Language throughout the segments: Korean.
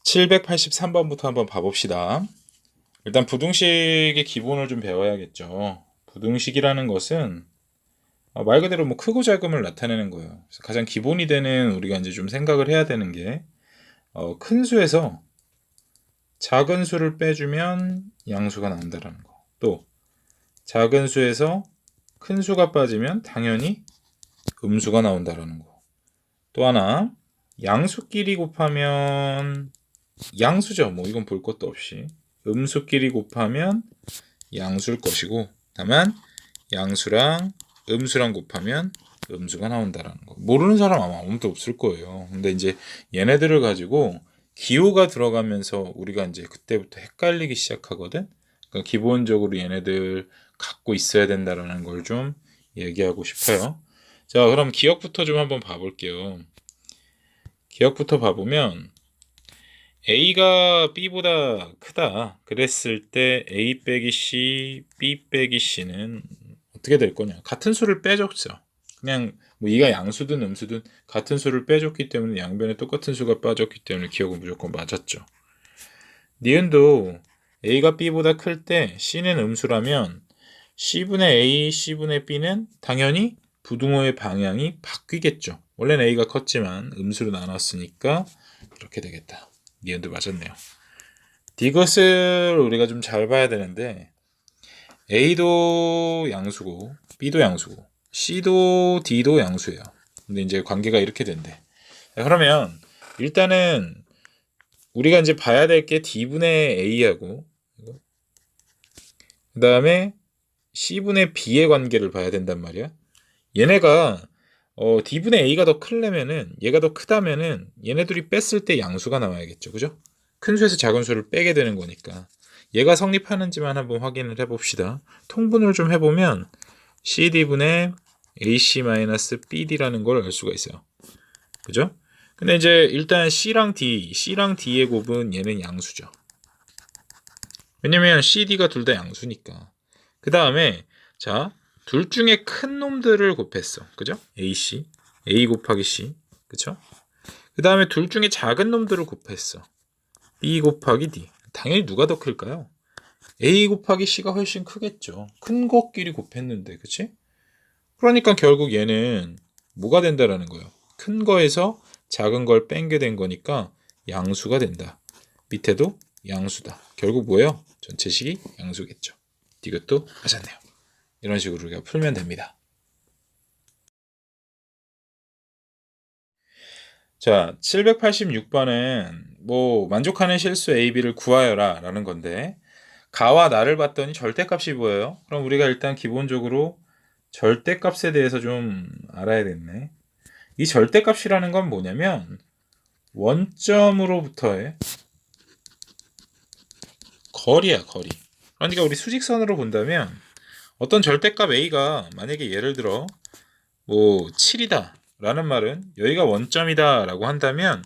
783번부터 한번 봐봅시다. 일단 부등식의 기본을 좀 배워야겠죠. 부등식이라는 것은 말 그대로 뭐 크고 작음을 나타내는 거예요. 그래서 가장 기본이 되는 우리가 이제 좀 생각을 해야 되는 게 큰 수에서 작은 수를 빼주면 양수가 나온다라는 거. 또 작은 수에서 큰 수가 빠지면 당연히 음수가 나온다라는 거. 또 하나 양수끼리 곱하면 양수죠. 뭐 이건 볼 것도 없이 음수끼리 곱하면 양수일 것이고, 다만 양수랑 음수랑 곱하면 음수가 나온다라는 거. 모르는 사람 아마 아무도 없을 거예요. 근데 이제 얘네들을 가지고 기호가 들어가면서 우리가 이제 그때부터 헷갈리기 시작하거든. 그러니까 기본적으로 얘네들 갖고 있어야 된다라는 걸 좀 얘기하고 싶어요. 자, 그럼 기억부터 좀 한번 봐볼게요. 기억부터 봐보면 A가 B보다 크다 그랬을 때 A 빼기 C, B 빼기 C는 어떻게 될 거냐. 같은 수를 빼줬죠. 그냥 뭐 이가 양수든 음수든 같은 수를 빼줬기 때문에 양변에 똑같은 수가 빠졌기 때문에 기억은 무조건 맞았죠. 니은도 A가 B보다 클 때 C는 음수라면 C분의 A, C분의 B는 당연히 부등호의 방향이 바뀌겠죠. 원래는 A가 컸지만 음수로 나눴으니까 이렇게 되겠다. 니은도 맞았네요. 이것을 우리가 좀 잘 봐야 되는데 A도 양수고 B도 양수고 C도 D도 양수예요. 근데 이제 관계가 이렇게 된대. 그러면 일단은 우리가 이제 봐야 될 게 D분의 A하고 그 다음에 C분의 B의 관계를 봐야 된단 말이야. 얘네가 D분의 A가 더 크려면은 얘가 더 크다면은 얘네들이 뺐을 때 양수가 나와야겠죠. 그죠? 큰 수에서 작은 수를 빼게 되는 거니까 얘가 성립하는지만 한번 확인을 해봅시다. 통분을 좀 해보면 CD분의 AC-BD라는 걸 알 수가 있어요. 그죠? 근데 이제 일단 C랑 D의 곱은 얘는 양수죠. 왜냐면 CD가 둘 다 양수니까. 그 다음에 자, 둘 중에 큰 놈들을 곱했어. 그죠? A 곱하기 C. 그쵸? 그 다음에 둘 중에 작은 놈들을 곱했어. B 곱하기 D. 당연히 누가 더 클까요? A 곱하기 C가 훨씬 크겠죠. 큰 것끼리 곱했는데, 그치? 그러니까 결국 얘는 뭐가 된다라는 거예요. 큰 거에서 작은 걸 뺀게 된 거니까 양수가 된다. 밑에도 양수다. 결국 뭐예요? 전체식이 양수겠죠. 이것도 맞았네요. 이런 식으로 우리가 풀면 됩니다. 자, 786번은 뭐 만족하는 실수 A, B를 구하여라 라는 건데 가와 나를 봤더니 절대값이 보여요. 그럼 우리가 일단 기본적으로 절대값에 대해서 좀 알아야겠네. 이 절대값이라는 건 뭐냐면 원점으로부터의 거리야, 거리. 그러니까 우리 수직선으로 본다면 어떤 절대값 A가 만약에 예를 들어 뭐 7이다 라는 말은 여기가 원점이다 라고 한다면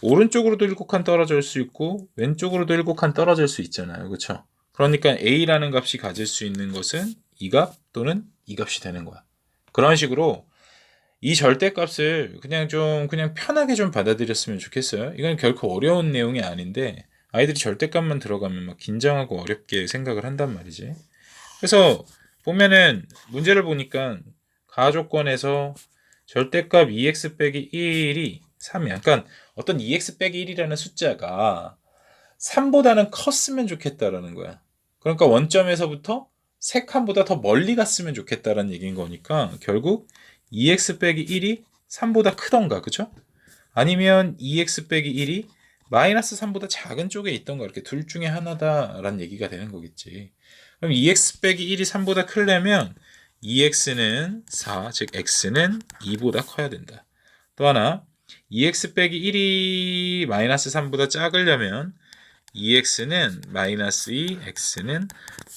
오른쪽으로도 7칸 떨어질 수 있고 왼쪽으로도 7칸 떨어질 수 있잖아요. 그렇죠? 그러니까 A라는 값이 가질 수 있는 것은 이 값 또는 이 값이 되는 거야. 그런 식으로 이 절대값을 그냥 편하게 좀 받아들였으면 좋겠어요. 이건 결코 어려운 내용이 아닌데 아이들이 절대값만 들어가면 막 긴장하고 어렵게 생각을 한단 말이지. 그래서 보면은 문제를 보니까 가조건에서 절대값 2x 빼기 1이 3이야. 그러니까 어떤 2x 빼기 1이라는 숫자가 3보다는 컸으면 좋겠다라는 거야. 그러니까 원점에서부터 3칸보다 더 멀리 갔으면 좋겠다라는 얘기인 거니까 결국 2x 빼기 1이 3보다 크던가, 그죠? 아니면 2x 빼기 1이 마이너스 3보다 작은 쪽에 있던가, 이렇게 둘 중에 하나다라는 얘기가 되는 거겠지. 그럼 2x 빼기 1이 3보다 크려면 2x는 4, 즉 x는 2보다 커야 된다. 또 하나 2x 빼기 1이 마이너스 3보다 작으려면 2x는 마이너스 2, x는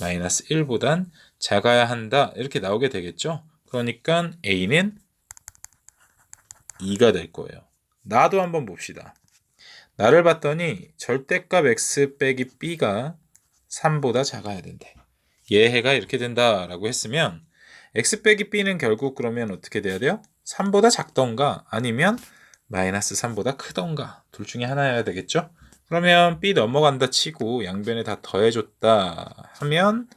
마이너스 1보단 작아야 한다. 이렇게 나오게 되겠죠. 그러니까 a는 2가 될 거예요. 나도 한번 봅시다. 나를 봤더니 절대값 x 빼기 b가 3보다 작아야 된대. 예해가 이렇게 된다라고 했으면 x 빼기 b는 결국 그러면 어떻게 돼야 돼요? 3보다 작던가 아니면 마이너스 3보다 크던가 둘 중에 하나여야 되겠죠? 그러면 b 넘어간다 치고 양변에 다 더해줬다 하면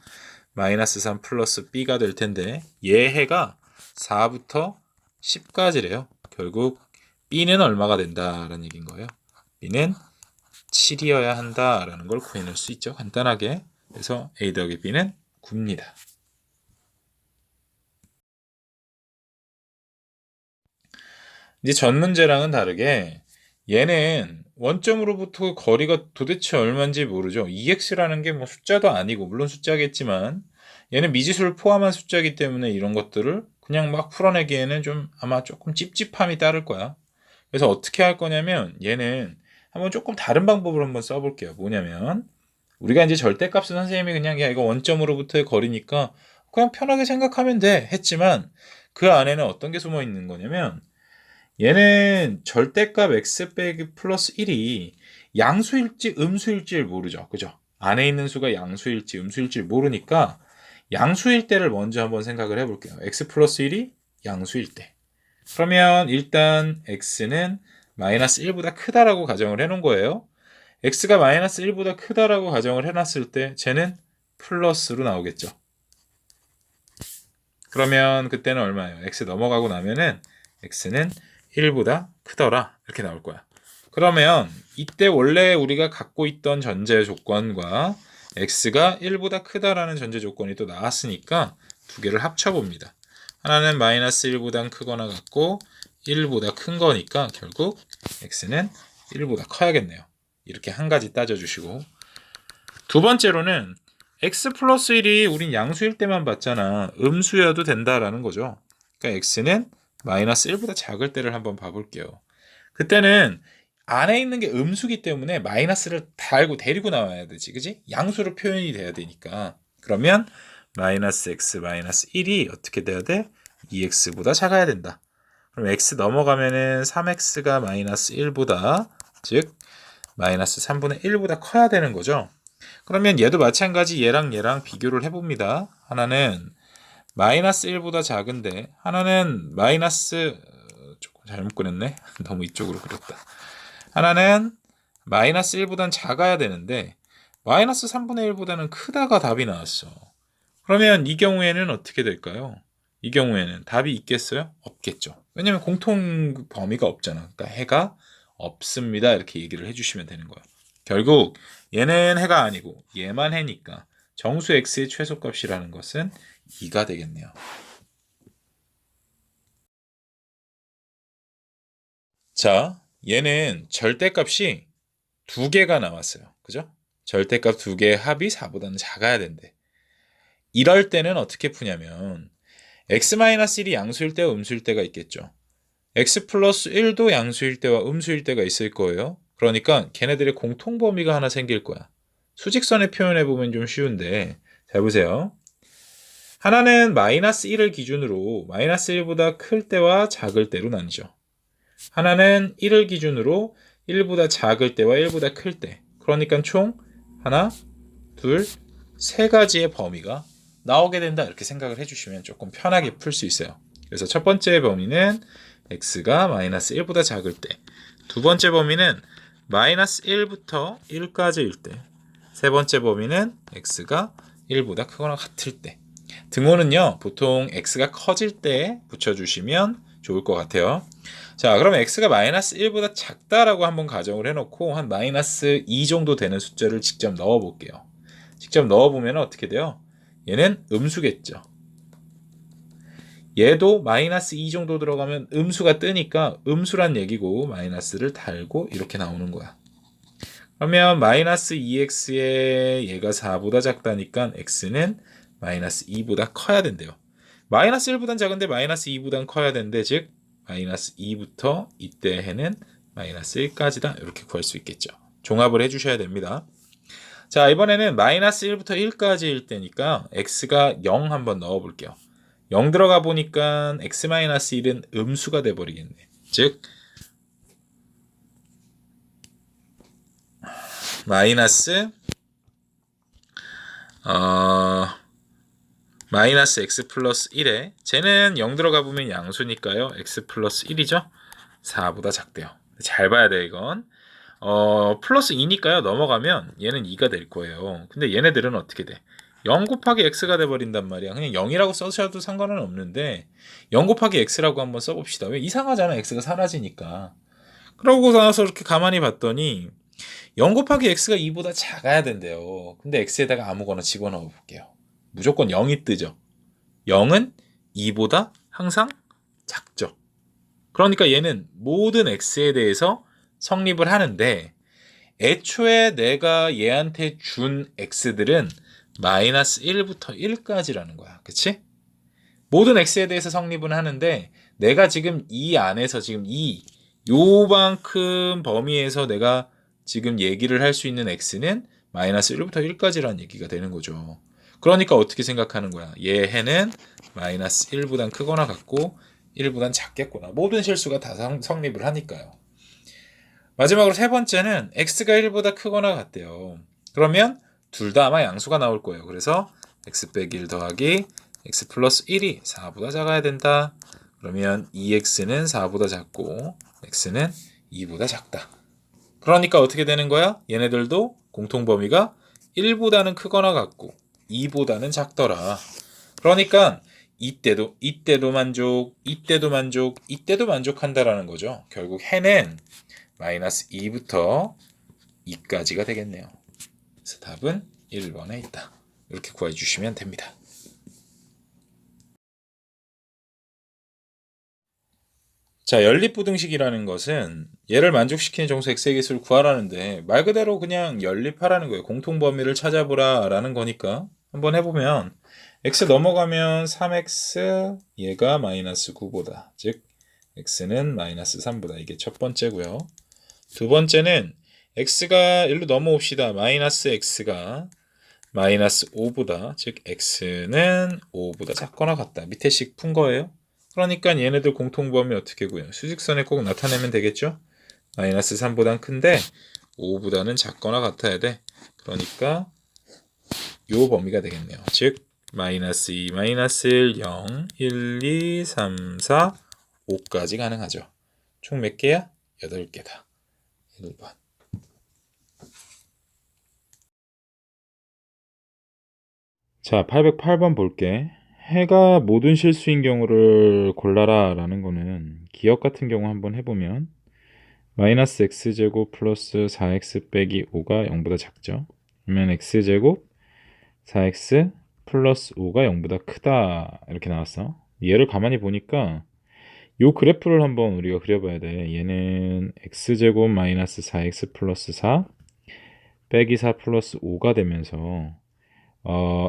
마이너스 3 플러스 b가 될 텐데 얘 해가 4부터 10까지래요. 결국 b는 얼마가 된다라는 얘기인 거예요. b는 7이어야 한다라는 걸 구해낼 수 있죠. 간단하게. 그래서 a 더하기 b는 9입니다. 이제 전 문제랑은 다르게 얘는 원점으로부터 거리가 도대체 얼마인지 모르죠. 2x라는 게 뭐 숫자도 아니고 물론 숫자겠지만 얘는 미지수를 포함한 숫자이기 때문에 이런 것들을 그냥 막 풀어내기에는 좀 아마 조금 찝찝함이 따를 거야. 그래서 어떻게 할 거냐면 얘는 한번 조금 다른 방법을 한번 써볼게요. 뭐냐면 우리가 이제 절대값은 선생님이 그냥 야 이거 원점으로부터의 거리니까 그냥 편하게 생각하면 돼 했지만 그 안에는 어떤 게 숨어 있는 거냐면 얘는 절대값 x 빼기 플러스 1이 양수일지 음수일지를 모르죠. 그죠? 안에 있는 수가 양수일지 음수일지를 모르니까 양수일 때를 먼저 한번 생각을 해볼게요. x 플러스 1이 양수일 때. 그러면 일단 x는 마이너스 1보다 크다라고 가정을 해놓은 거예요. x가 마이너스 1보다 크다라고 가정을 해놨을 때 쟤는 플러스로 나오겠죠. 그러면 그때는 얼마예요? x 넘어가고 나면은 x는 1보다 크더라 이렇게 나올 거야. 그러면 이때 원래 우리가 갖고 있던 전제 조건과 x가 1보다 크다라는 전제 조건이 또 나왔으니까 두 개를 합쳐봅니다. 하나는 마이너스 1보다 크거나 같고 1보다 큰 거니까 결국 x는 1보다 커야겠네요. 이렇게 한 가지 따져주시고 두 번째로는 x 플러스 1이 우린 양수일 때만 봤잖아. 음수여도 된다라는 거죠. 그러니까 x는 마이너스 1보다 작을 때를 한번 봐볼게요. 그때는 안에 있는 게 음수기 때문에 마이너스를 달고 데리고 나와야 되지. 그지? 양수로 표현이 돼야 되니까. 그러면 마이너스 x 마이너스 1이 어떻게 돼야 돼? 2x보다 작아야 된다. 그럼 x 넘어가면은 3x가 마이너스 1보다 즉 마이너스 3분의 1보다 커야 되는 거죠. 그러면 얘도 마찬가지 얘랑 비교를 해봅니다. 하나는 마이너스 1보다 작은데 하나는 마이너스 조금 잘못 그렸네. 너무 이쪽으로 그렸다. 하나는 마이너스 1보다는 작아야 되는데 마이너스 3분의 1보다는 크다가 답이 나왔어. 그러면 이 경우에는 어떻게 될까요? 이 경우에는 답이 있겠어요? 없겠죠. 왜냐면 공통 범위가 없잖아. 그러니까 해가 없습니다. 이렇게 얘기를 해주시면 되는 거예요. 결국 얘는 해가 아니고 얘만 해니까 정수 x의 최소값이라는 것은 2가 되겠네요. 자, 얘는 절대값이 두 개가 나왔어요. 그죠? 절대값 두 개의 합이 4보다는 작아야 된대. 이럴 때는 어떻게 푸냐면 x-1이 양수일 때와 음수일 때가 있겠죠. x 플러스 1도 양수일 때와 음수일 때가 있을 거예요. 그러니까 걔네들의 공통 범위가 하나 생길 거야. 수직선에 표현해보면 좀 쉬운데 잘 보세요. 하나는 마이너스 1을 기준으로 마이너스 1보다 클 때와 작을 때로 나뉘죠. 하나는 1을 기준으로 1보다 작을 때와 1보다 클 때. 그러니까 총 하나, 둘, 세 가지의 범위가 나오게 된다. 이렇게 생각을 해주시면 조금 편하게 풀 수 있어요. 그래서 첫 번째 범위는 x가 마이너스 1보다 작을 때. 두 번째 범위는 마이너스 1부터 1까지일 때. 세 번째 범위는 x가 1보다 크거나 같을 때. 등호는요, 보통 x가 커질 때 붙여주시면 좋을 것 같아요. 자, 그러면 x가 마이너스 1보다 작다라고 한번 가정을 해놓고 한 마이너스 2 정도 되는 숫자를 직접 넣어볼게요. 직접 넣어보면 어떻게 돼요? 얘는 음수겠죠. 얘도 마이너스 2 정도 들어가면 음수가 뜨니까 음수란 얘기고 마이너스를 달고 이렇게 나오는 거야. 그러면 마이너스 2x에 얘가 4보다 작다니까 x는 마이너스 2보다 커야 된대요. 마이너스 1보단 작은데 마이너스 2보단 커야 되는데 즉 마이너스 2부터 이때 해는 마이너스 1까지다 이렇게 구할 수 있겠죠. 종합을 해주셔야 됩니다. 자, 이번에는 마이너스 1부터 1까지일 때니까 x가 0 한번 넣어볼게요. 0 들어가 보니까 x-1은 음수가 돼버리겠네. 즉 마이너스 마이너스 x 플러스 1에 쟤는 0 들어가 보면 양수니까요. x 플러스 1이죠. 4보다 작대요. 잘 봐야 돼 이건. 플러스 2니까요. 넘어가면 얘는 2가 될 거예요. 근데 얘네들은 어떻게 돼? 0 곱하기 x가 돼버린단 말이야. 그냥 0이라고 써셔도 상관은 없는데 0 곱하기 x라고 한번 써봅시다. 왜? 이상하잖아. x가 사라지니까. 그러고 나서 이렇게 가만히 봤더니 0 곱하기 x가 2보다 작아야 된대요. 근데 x에다가 아무거나 집어넣어 볼게요. 무조건 0이 뜨죠. 0은 2보다 항상 작죠. 그러니까 얘는 모든 x에 대해서 성립을 하는데 애초에 내가 얘한테 준 x들은 마이너스 1부터 1까지라는 거야. 그치? 모든 x에 대해서 성립은 하는데 내가 지금 이 안에서 지금 요만큼 범위에서 내가 지금 얘기를 할 수 있는 x는 마이너스 1부터 1까지라는 얘기가 되는 거죠. 그러니까 어떻게 생각하는 거야? 얘 해는 마이너스 1보단 크거나 같고 1보단 작겠구나. 모든 실수가 다 성립을 하니까요. 마지막으로 세 번째는 x가 1보다 크거나 같대요. 그러면 둘 다 아마 양수가 나올 거예요. 그래서 x 빼기 1 더하기 x 플러스 1이 4보다 작아야 된다. 그러면 2x는 4보다 작고 x는 2보다 작다. 그러니까 어떻게 되는 거야? 얘네들도 공통범위가 1보다는 크거나 같고 2보다는 작더라. 그러니까 이때도 만족, 이때도 만족, 이때도 만족한다라는 거죠. 결국 해는 마이너스 2부터 2까지가 되겠네요. 그래서 답은 1번에 있다. 이렇게 구해주시면 됩니다. 자, 연립부등식이라는 것은 얘를 만족시키는 정수 x의 개수를 구하라는데 말 그대로 그냥 연립하라는 거예요. 공통범위를 찾아보라 라는 거니까 한번 해보면 x 넘어가면 3x 얘가 마이너스 9보다 즉 x는 마이너스 3보다 이게 첫 번째고요. 두 번째는 x가 일로 넘어옵시다. 마이너스 x가 마이너스 5보다 즉 x는 5보다 작거나 같다. 밑에 식 푼 거예요. 그러니까 얘네들 공통범위 어떻게 구해요? 수직선에 꼭 나타내면 되겠죠? 마이너스 3보단 큰데 5보다는 작거나 같아야 돼. 그러니까 요 범위가 되겠네요. 즉 마이너스 2, 마이너스 1, 0, 1, 2, 3, 4, 5까지 가능하죠. 총 몇 개야? 8개다. 1번. 자, 808번 볼게. 해가 모든 실수인 경우를 골라라 라는 거는 기억 같은 경우 한번 해보면 마이너스 x제곱 플러스 4x 빼기 5가 0보다 작죠. 그러면 x제곱 4x 플러스 5가 0보다 크다 이렇게 나왔어. 얘를 가만히 보니까 요 그래프를 한번 우리가 그려봐야 돼. 얘는 x제곱 마이너스 4x 플러스 4 빼기 4 플러스 5가 되면서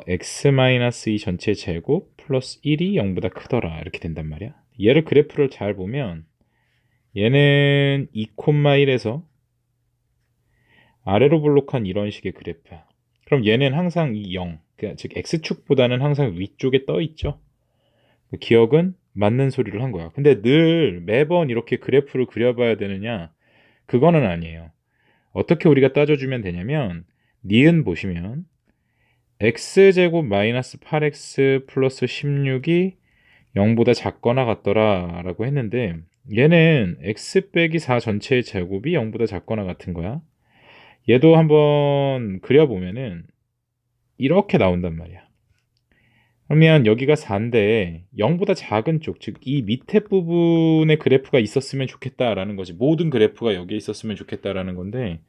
x-2 전체 제곱 플러스 1이 0보다 크더라 이렇게 된단 말이야. 얘를 그래프를 잘 보면 얘는 2,1에서 아래로 볼록한 이런 식의 그래프야. 그럼 얘는 항상 이 0, 즉 x축보다는 항상 위쪽에 떠 있죠. 기억은 맞는 소리를 한 거야. 근데 늘 매번 이렇게 그래프를 그려봐야 되느냐? 그거는 아니에요. 어떻게 우리가 따져주면 되냐면 니은 보시면 x제곱 마이너스 8x 플러스 16이 0보다 작거나 같더라 라고 했는데 얘는 x 빼기 4 전체의 제곱이 0보다 작거나 같은 거야. 얘도 한번 그려보면은 이렇게 나온단 말이야. 그러면 여기가 4인데 0보다 작은 쪽, 즉 이 밑에 부분에 그래프가 있었으면 좋겠다라는 거지. 모든 그래프가 여기에 있었으면 좋겠다라는 건데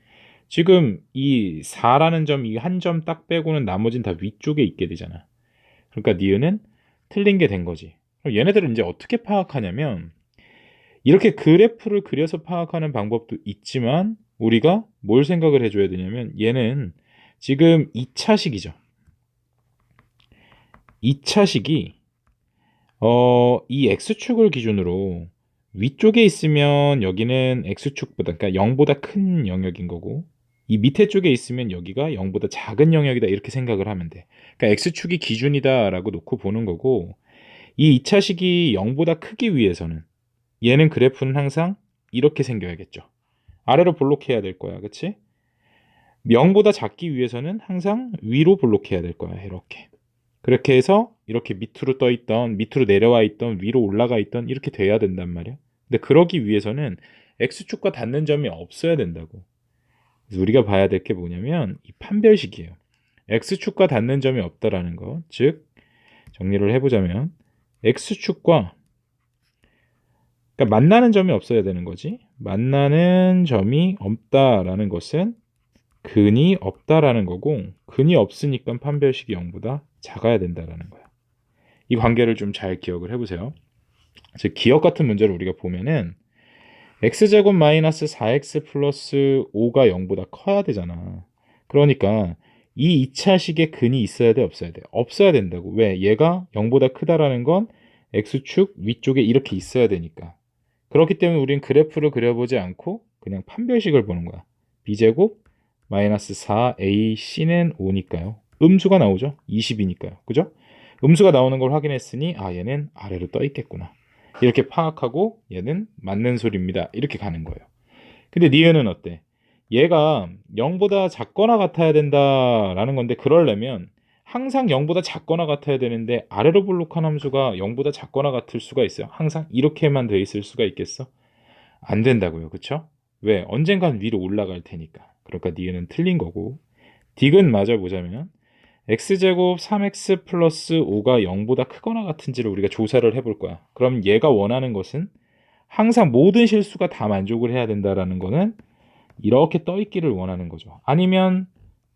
지금 이 4라는 점, 이 한 점 딱 빼고는 나머지는 다 위쪽에 있게 되잖아. 그러니까 니은은 틀린 게 된 거지. 그럼 얘네들은 이제 어떻게 파악하냐면 이렇게 그래프를 그려서 파악하는 방법도 있지만 우리가 뭘 생각을 해줘야 되냐면 얘는 지금 2차식이죠. 2차식이 이 x축을 기준으로 위쪽에 있으면 여기는 x축보다 그러니까 0보다 큰 영역인 거고 이 밑에 쪽에 있으면 여기가 0보다 작은 영역이다 이렇게 생각을 하면 돼. 그러니까 x축이 기준이다 라고 놓고 보는 거고 이 2차식이 0보다 크기 위해서는 얘는 그래프는 항상 이렇게 생겨야겠죠. 아래로 볼록해야 될 거야. 그치? 0보다 작기 위해서는 항상 위로 볼록해야 될 거야. 이렇게. 그렇게 해서 이렇게 밑으로 떠 있던, 밑으로 내려와 있던, 위로 올라가 있던 이렇게 돼야 된단 말이야. 근데 그러기 위해서는 x축과 닿는 점이 없어야 된다고. 그래서 우리가 봐야 될 게 뭐냐면 이 판별식이에요. x축과 닿는 점이 없다라는 거. 즉 정리를 해보자면 x축과 그러니까 만나는 점이 없어야 되는 거지. 만나는 점이 없다라는 것은 근이 없다라는 거고, 근이 없으니까 판별식이 0보다 작아야 된다라는 거야. 이 관계를 좀 잘 기억을 해보세요. 즉 기억 같은 문제를 우리가 보면은 x제곱 마이너스 4x 플러스 5가 0보다 커야 되잖아. 그러니까 이 2차식에 근이 있어야 돼, 없어야 돼? 없어야 된다고. 왜? 얘가 0보다 크다라는 건 x축 위쪽에 이렇게 있어야 되니까. 그렇기 때문에 우린 그래프를 그려보지 않고 그냥 판별식을 보는 거야. b제곱 마이너스 4ac는 5니까요. 음수가 나오죠. 20이니까요. 그죠? 음수가 나오는 걸 확인했으니 아 얘는 아래로 떠 있겠구나. 이렇게 파악하고 얘는 맞는 소리입니다. 이렇게 가는 거예요. 근데 니은은 어때? 얘가 0보다 작거나 같아야 된다라는 건데 그러려면 항상 0보다 작거나 같아야 되는데 아래로 볼록한 함수가 0보다 작거나 같을 수가 있어요. 항상 이렇게만 돼 있을 수가 있겠어? 안 된다고요. 그쵸? 왜? 언젠간 위로 올라갈 테니까. 그러니까 니은은 틀린 거고 딕은 맞아보자면 x제곱 3x 플러스 5가 0보다 크거나 같은지를 우리가 조사를 해볼 거야. 그럼 얘가 원하는 것은 항상 모든 실수가 다 만족을 해야 된다라는 거는 이렇게 떠 있기를 원하는 거죠. 아니면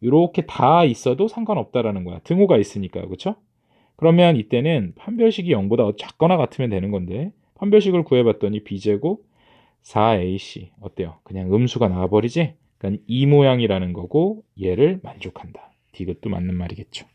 이렇게 다 있어도 상관없다라는 거야. 등호가 있으니까요. 그렇죠? 그러면 이때는 판별식이 0보다 작거나 같으면 되는 건데 판별식을 구해봤더니 b제곱 4ac 어때요? 그냥 음수가 나와버리지? 그러니까 이 모양이라는 거고 얘를 만족한다. 디귿도 맞는 말이겠죠.